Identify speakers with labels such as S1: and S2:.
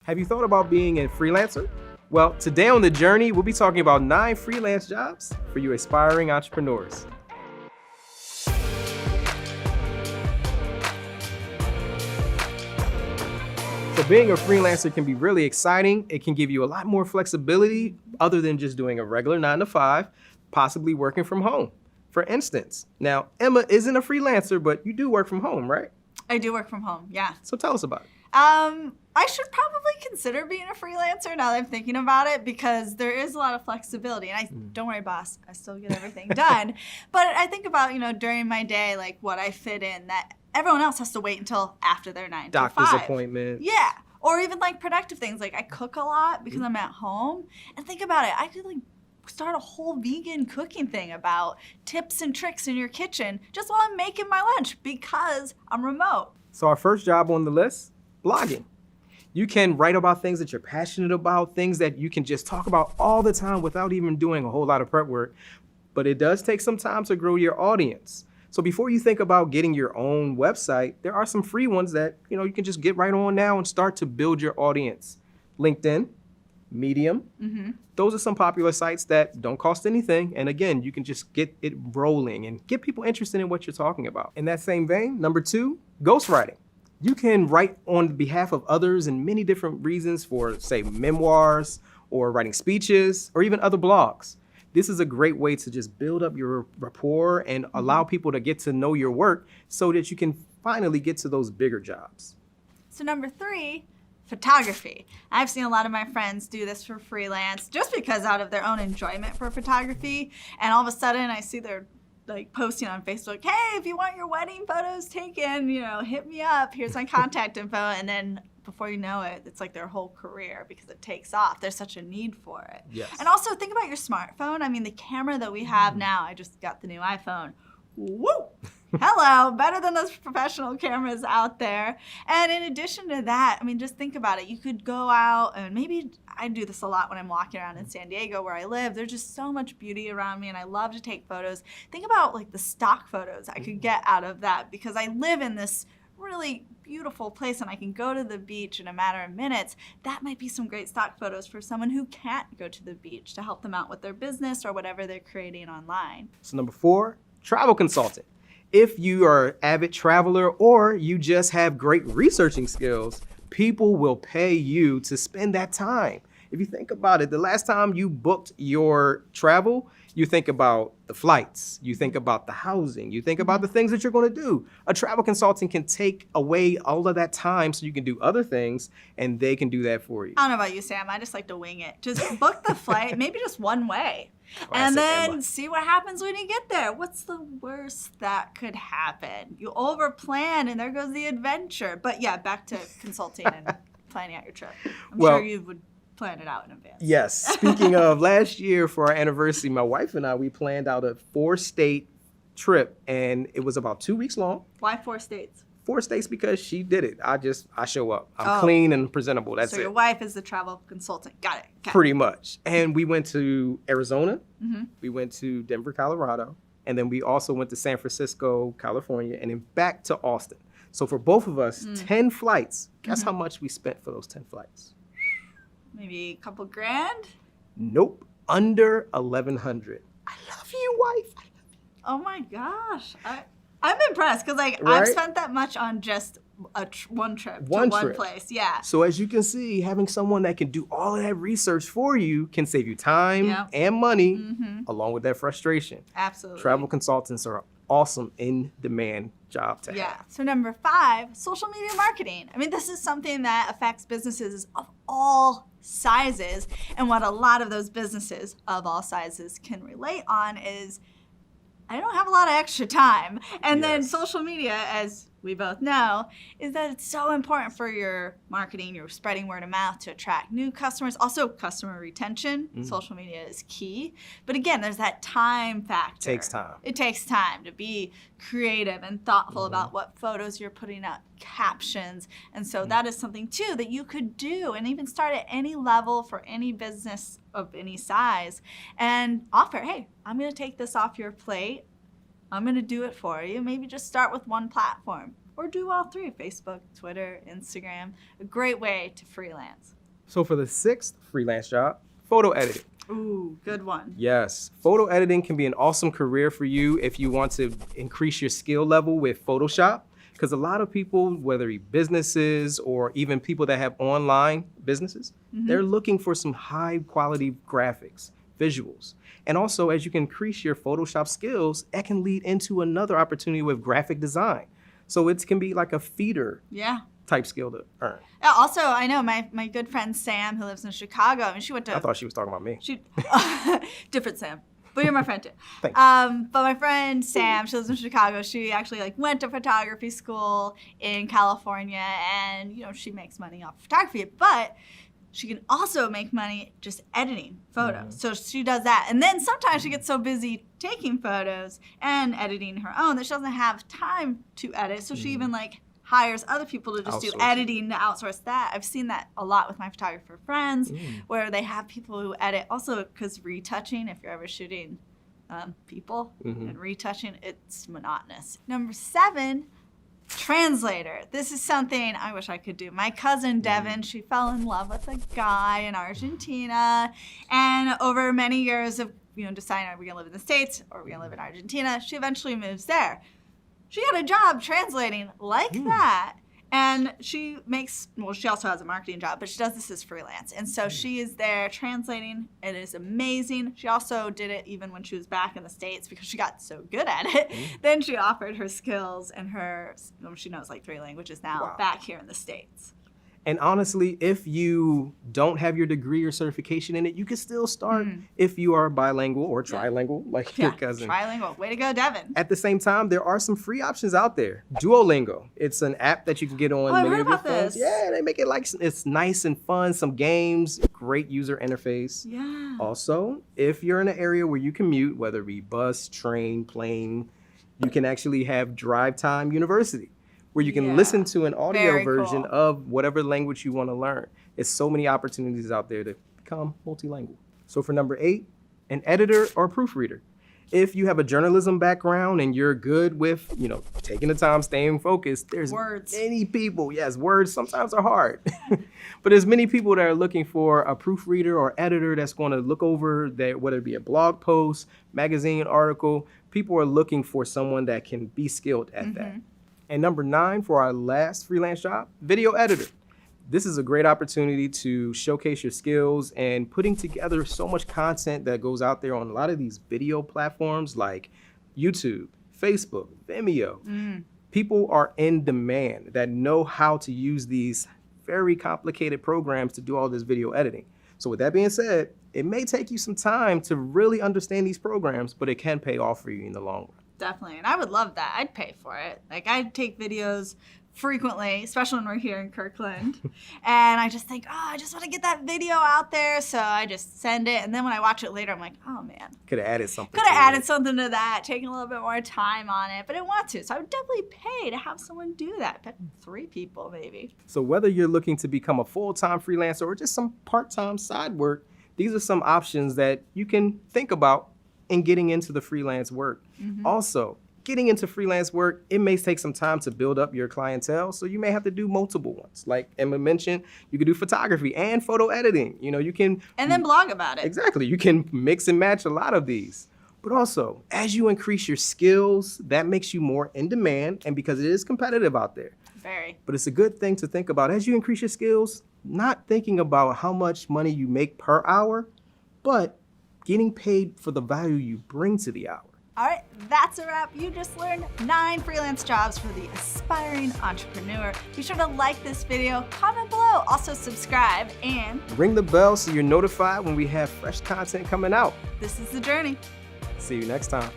S1: Have you thought about being a freelancer? Well, today on The Journey, we'll be talking about 9 freelance jobs for you aspiring entrepreneurs. So being a freelancer can be really exciting. It can give you a lot more flexibility other than just doing a regular 9 to 5, possibly working from home. For instance, now Emma isn't a freelancer, but you do work from home, right?
S2: I do work from home, yeah.
S1: So tell us about it.
S2: I should probably consider being a freelancer now that I'm thinking about it, because there is a lot of flexibility. And don't worry, boss, I still get everything done. But I think about, during my day, like what I fit in that everyone else has to wait until after their 9 to 5.
S1: Doctor's appointment.
S2: Yeah. Or even like productive things. Like I cook a lot because I'm at home. And think about it. I could start a whole vegan cooking thing about tips and tricks in your kitchen just while I'm making my lunch because I'm remote.
S1: So our first job on the list, blogging. You can write about things that you're passionate about, things that you can just talk about all the time without even doing a whole lot of prep work. But it does take some time to grow your audience. So before you think about getting your own website, there are some free ones that you can just get right on now and start to build your audience. LinkedIn, Medium. Those are some popular sites that don't cost anything. And again, you can just get it rolling and get people interested in what you're talking about. In that same vein, number 2, ghostwriting. You can write on behalf of others in many different reasons for, say, memoirs or writing speeches or even other blogs. This is a great way to just build up your rapport and allow people to get to know your work so that you can finally get to those bigger jobs.
S2: So number 3, photography. I've seen a lot of my friends do this for freelance just because out of their own enjoyment for photography. And all of a sudden I see they're posting on Facebook, hey, if you want your wedding photos taken, hit me up. Here's my contact info. And then before you know it, it's like their whole career because it takes off. There's such a need for it.
S1: Yes.
S2: And also think about your smartphone. I mean, the camera that we have now, I just got the new iPhone. Woo! Hello, better than those professional cameras out there. And in addition to that, just think about it. You could go out and maybe I do this a lot when I'm walking around in San Diego where I live. There's just so much beauty around me and I love to take photos. Think about the stock photos I could get out of that because I live in this really beautiful place and I can go to the beach in a matter of minutes. That might be some great stock photos for someone who can't go to the beach to help them out with their business or whatever they're creating online.
S1: So number 4, travel consultant. If you are an avid traveler or you just have great researching skills, people will pay you to spend that time. If you think about it, the last time you booked your travel, you think about the flights, you think about the housing, you think about the things that you're going to do. A travel consultant can take away all of that time so you can do other things and they can do that for you.
S2: I don't know about you, Sam. I just like to wing it. Just book the flight, maybe just one way.
S1: Classic
S2: and then
S1: Emma.
S2: See what happens when you get there. What's the worst that could happen? You overplan and there goes the adventure. But yeah, back to consulting and planning out your trip. I'm sure you would plan it out in advance.
S1: Yes. Speaking of, last year for our anniversary, my wife and I, we planned out a 4-state trip and it was about 2 weeks long.
S2: Why 4 states?
S1: 4 states because she did it. I show up. I'm clean and presentable. That's it.
S2: So your wife is the travel consultant. Got it. Okay.
S1: Pretty much. And we went to Arizona. We went to Denver, Colorado. And then we also went to San Francisco, California, and then back to Austin. So for both of us, 10 flights. Guess how much we spent for those 10 flights?
S2: Maybe a couple grand?
S1: Nope. Under $1,100. I love you, wife. I love you.
S2: Oh my gosh. I'm impressed because
S1: Right?
S2: I've spent that much on just one trip to one place. Yeah.
S1: So as you can see, having someone that can do all of that research for you can save you time and money along with that frustration.
S2: Absolutely.
S1: Travel consultants are an awesome in-demand job to have.
S2: Yeah. So number 5, social media marketing. This is something that affects businesses of all sizes. And what a lot of those businesses of all sizes can relate on is I don't have a lot of extra time. And then social media, as we both know, is that it's so important for your marketing, your spreading word of mouth to attract new customers. Also, customer retention. Social media is key. But again, there's that time factor.
S1: Takes time.
S2: It takes time to be creative and thoughtful about what photos you're putting up, captions. And so that is something, too, that you could do and even start at any level for any business of any size and offer, hey, I'm going to take this off your plate. I'm going to do it for you. Maybe just start with one platform. or do all three: Facebook, Twitter, Instagram. A great way to freelance.
S1: So for the sixth freelance job, photo editing.
S2: Ooh, good one.
S1: Yes, photo editing can be an awesome career for you if you want to increase your skill level with Photoshop. Because a lot of people, whether it be businesses or even people that have online businesses, they're looking for some high quality graphics, visuals. And also, as you can increase your Photoshop skills, that can lead into another opportunity with graphic design. So it can be like a feeder type skill to earn.
S2: Also, I know my good friend Sam, who lives in Chicago, I mean, she went to...
S1: I thought she was talking about me.
S2: Different Sam. But you're my friend too.
S1: Thanks.
S2: But my friend Sam, she lives in Chicago. She actually went to photography school in California, and she makes money off photography. But she can also make money just editing photos. So she does that, and then sometimes she gets so busy taking photos and editing her own that she doesn't have time to edit. So she even hires other people to just do editing, to outsource that. I've seen that a lot with my photographer friends, where they have people who edit. Also, because retouching, if you're ever shooting people and retouching, it's monotonous. Number 7, translator. This is something I wish I could do. My cousin Devin, she fell in love with a guy in Argentina, and over many years of deciding, are we gonna live in the States or are we gonna live in Argentina, she eventually moves there. She got a job translating like that, and she also has a marketing job, but she does this as freelance. And so she is there translating. It is amazing. She also did it even when she was back in the States because she got so good at it. Then she offered her skills and she knows 3 languages now back here in the States.
S1: And honestly, if you don't have your degree or certification in it, you can still start if you are bilingual or trilingual, like your cousin.
S2: Trilingual. Way to go, Devin.
S1: At the same time, there are some free options out there. Duolingo. It's an app that you can get on many of your phones. Yeah, they make it it's nice and fun. Some games, great user interface.
S2: Yeah.
S1: Also, if you're in an area where you commute, whether it be bus, train, plane, you can actually have Drive Time University, where you can listen to an audio version of whatever language you want to learn. There's so many opportunities out there to become multilingual. So for number 8, an editor or proofreader. If you have a journalism background and you're good with, taking the time, staying focused, there's many people. Yes, words sometimes are hard. But there's many people that are looking for a proofreader or editor that's going to look over that, whether it be a blog post, magazine article. People are looking for someone that can be skilled at that. And number 9, for our last freelance job, video editor. This is a great opportunity to showcase your skills and putting together so much content that goes out there on a lot of these video platforms like YouTube, Facebook, Vimeo. People are in demand that know how to use these very complicated programs to do all this video editing. So with that being said, it may take you some time to really understand these programs, but it can pay off for you in the long run.
S2: Definitely. And I would love that. I'd pay for it. I'd take videos frequently, especially when we're here in Kirkland. And I just think, I just want to get that video out there. So I just send it. And then when I watch it later, I'm like, oh man.
S1: Could have added something.
S2: Could have added something to that, taking a little bit more time on it, but I want to. So I would definitely pay to have someone do that. But 3 people maybe.
S1: So whether you're looking to become a full-time freelancer or just some part-time side work, these are some options that you can think about in getting into the freelance work. Also, getting into freelance work, it may take some time to build up your clientele, so you may have to do multiple ones. Like Emma mentioned, you can do photography and photo editing. You can...
S2: And then blog about it.
S1: Exactly. You can mix and match a lot of these. But also, as you increase your skills, that makes you more in demand, and because it is competitive out there.
S2: Very.
S1: But it's a good thing to think about as you increase your skills, not thinking about how much money you make per hour, but getting paid for the value you bring to the hour.
S2: All right, that's a wrap. You just learned 9 freelance jobs for the aspiring entrepreneur. Be sure to like this video, comment below, also subscribe, and
S1: ring the bell so you're notified when we have fresh content coming out.
S2: This is The Journey.
S1: See you next time.